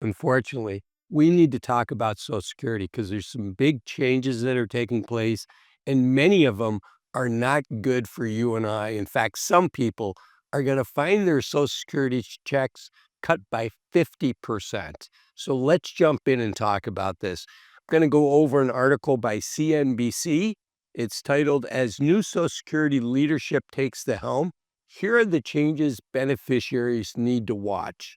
Unfortunately, we need to talk about Social Security because there's some big changes that are taking place, and many of them are not good for you and I. In fact, some people are going to find their Social Security checks cut by 50%. So let's jump in and talk about this. I'm going to go over an article by CNBC. It's titled, As New Social Security Leadership Takes the Helm, Here are the Changes Beneficiaries Need to Watch.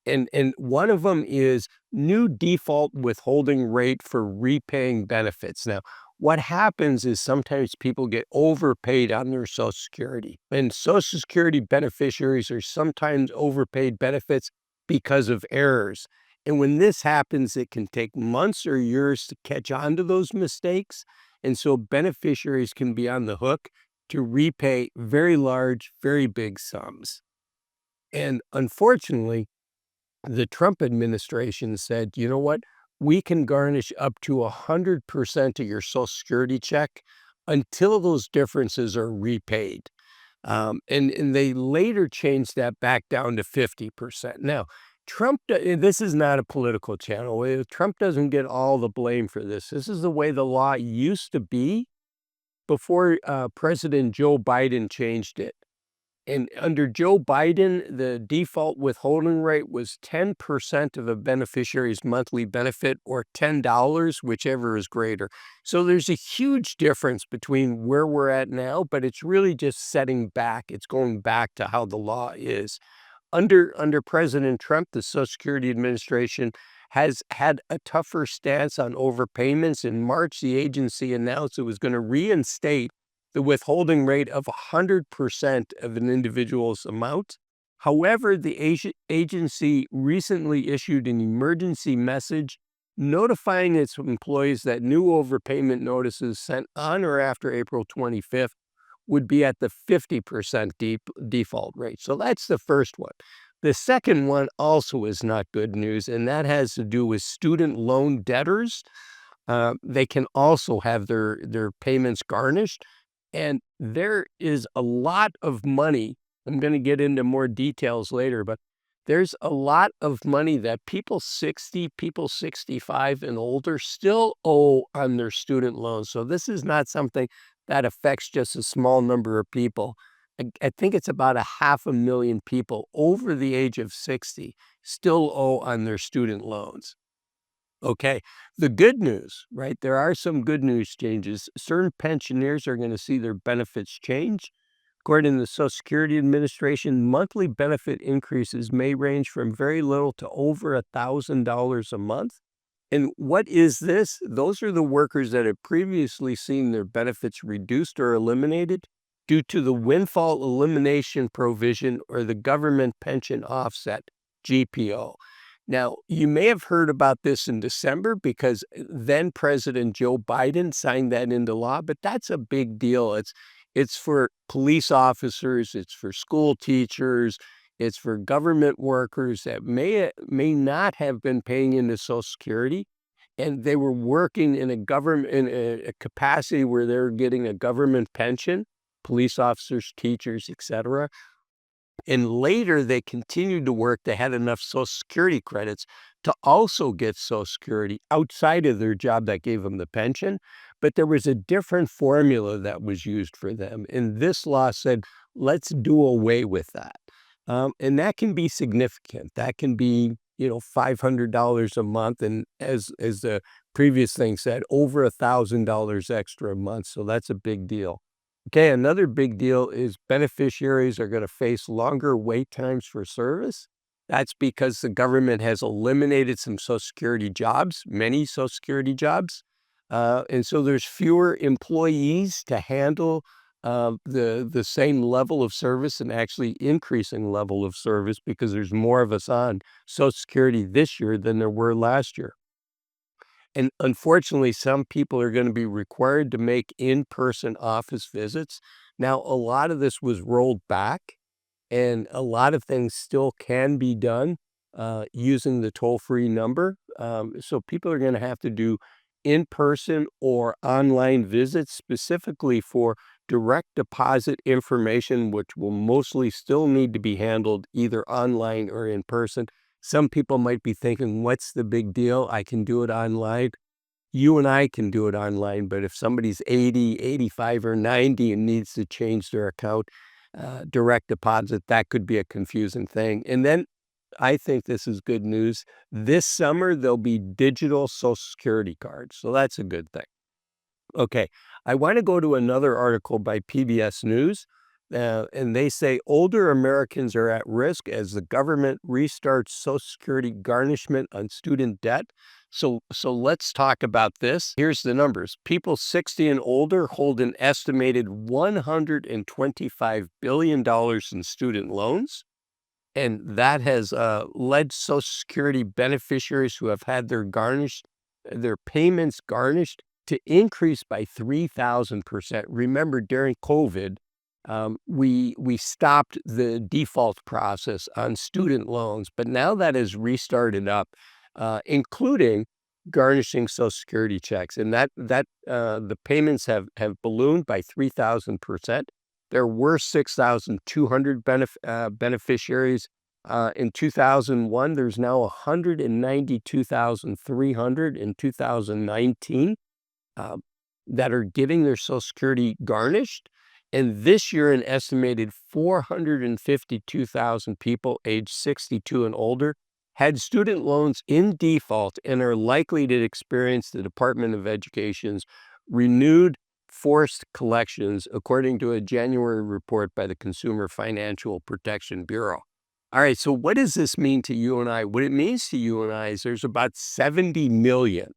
And one of them is new default withholding rate for repaying benefits. Now, what happens is sometimes people get overpaid on their Social Security, and Social Security beneficiaries are sometimes overpaid benefits because of errors. And when this happens, it can take months or years to catch on to those mistakes. And so beneficiaries can be on the hook to repay very large, very big sums. And unfortunately, the Trump administration said, you know what? We can garnish up to 100% of your Social Security check until those differences are repaid. And they later changed that back down to 50%. Now, this is not a political channel. Trump doesn't get all the blame for this. This is the way the law used to be before President Joe Biden changed it. And under Joe Biden, the default withholding rate was 10% of a beneficiary's monthly benefit or $10, whichever is greater. So there's a huge difference between where we're at now, but it's really just setting back. It's going back to how the law is. Under President Trump, the Social Security Administration has had a tougher stance on overpayments. In March, the agency announced it was going to reinstate the withholding rate of 100% of an individual's amount. However, the agency recently issued an emergency message notifying its employees that new overpayment notices sent on or after April 25th would be at the 50% default rate. So that's the first one. The second one also is not good news, and that has to do with student loan debtors. They can also have their payments garnished. And there is a lot of money. I'm going to get into more details later, but there's a lot of money that people 60, people 65 and older still owe on their student loans. So this is not something that affects just a small number of people. I think it's about 500,000 people over the age of 60 still owe on their student loans. Okay, the good news, right? There are some good news changes. Certain pensioners are going to see their benefits change. According to the Social Security Administration, monthly benefit increases may range from very little to over $1,000 a month. And what is this? Those are the workers that have previously seen their benefits reduced or eliminated due to the windfall elimination provision or the government pension offset, GPO. Now, you may have heard about this in December because then President Joe Biden signed that into law, but that's a big deal. It's for police officers, it's for school teachers, it's for government workers that may not have been paying into Social Security, and they were working in a capacity where they're getting a government pension, police officers, teachers, etc. And later they continued to work. They had enough Social Security credits to also get Social Security outside of their job that gave them the pension. But there was a different formula that was used for them. And this law said, let's do away with that. And that can be significant. That can be, $500 a month. And as the previous thing said, over $1,000 extra a month. So that's a big deal. Okay, another big deal is beneficiaries are going to face longer wait times for service. That's because the government has eliminated some Social Security jobs, many Social Security jobs. And so there's fewer employees to handle the same level of service and actually increasing level of service because there's more of us on Social Security this year than there were last year. And unfortunately, some people are going to be required to make in-person office visits. Now, a lot of this was rolled back, and a lot of things still can be done using the toll-free number. So people are going to have to do in-person or online visits specifically for direct deposit information, which will mostly still need to be handled either online or in person. Some people might be thinking, what's the big deal? I can do it online. You and I can do it online, but if somebody's 80, 85, or 90 and needs to change their account, direct deposit, that could be a confusing thing. And then I think this is good news. This summer, there'll be digital Social Security cards. So that's a good thing. Okay, I want to go to another article by PBS News, and they say older Americans are at risk as the government restarts Social Security garnishment on student debt. So let's talk about this. Here's the numbers. People 60 and older hold an estimated $125 billion in student loans. And that has led Social Security beneficiaries who have had their payments garnished to increase by 3,000%. Remember, during COVID, we stopped the default process on student loans, but now that has restarted up, including garnishing Social Security checks, and the payments have ballooned by 3,000%. There were 6,200 beneficiaries in 2001. There's now 192,300 in 2019 that are getting their Social Security garnished. And this year, an estimated 452,000 people aged 62 and older had student loans in default and are likely to experience the Department of Education's renewed forced collections, according to a January report by the Consumer Financial Protection Bureau. All right, so what does this mean to you and I? What it means to you and I is there's about 70 million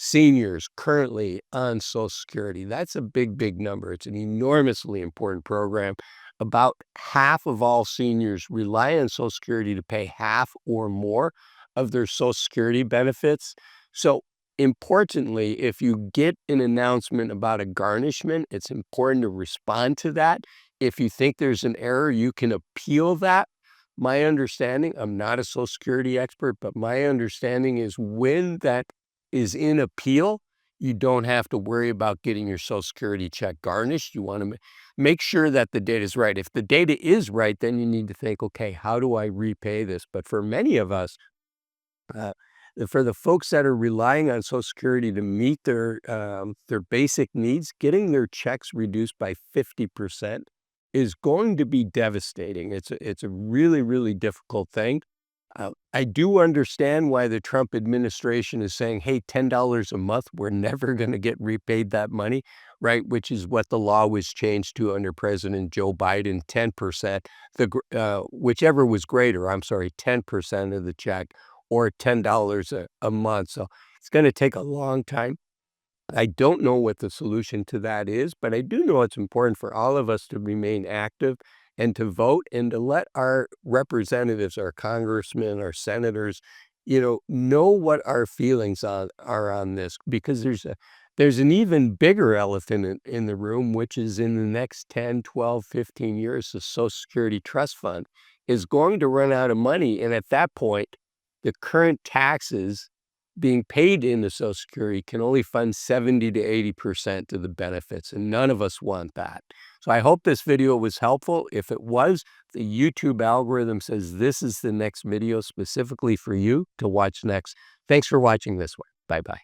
seniors currently on Social Security. That's a big, big number. It's an enormously important program. About half of all seniors rely on Social Security to pay half or more of their Social Security benefits. So importantly, if you get an announcement about a garnishment, it's important to respond to that. If you think there's an error, you can appeal that. My understanding, I'm not a Social Security expert, but my understanding is when that is in appeal, you don't have to worry about getting your Social Security check garnished. You want to make sure that the data is right. If the data is right, then you need to think, okay, how do I repay this? But for many of us, uh, for the folks that are relying on Social Security to meet their basic needs, getting their checks reduced by 50% is going to be devastating. It's a really, really difficult thing. I do understand why the Trump administration is saying, hey, $10 a month, we're never going to get repaid that money, right? Which is what the law was changed to under President Joe Biden, 10%, whichever was greater, I'm sorry, 10% of the check or $10 a month. So it's going to take a long time. I don't know what the solution to that is, but I do know it's important for all of us to remain active and to vote and to let our representatives, our congressmen, our senators, know what our feelings are on this, because there's an even bigger elephant in the room, which is in the next 10, 12, 15 years, the Social Security Trust Fund is going to run out of money. And at that point, the current taxes being paid into Social Security can only fund 70 to 80% of the benefits, and none of us want that. So I hope this video was helpful. If it was, the YouTube algorithm says this is the next video specifically for you to watch next. Thanks for watching this one. Bye-bye.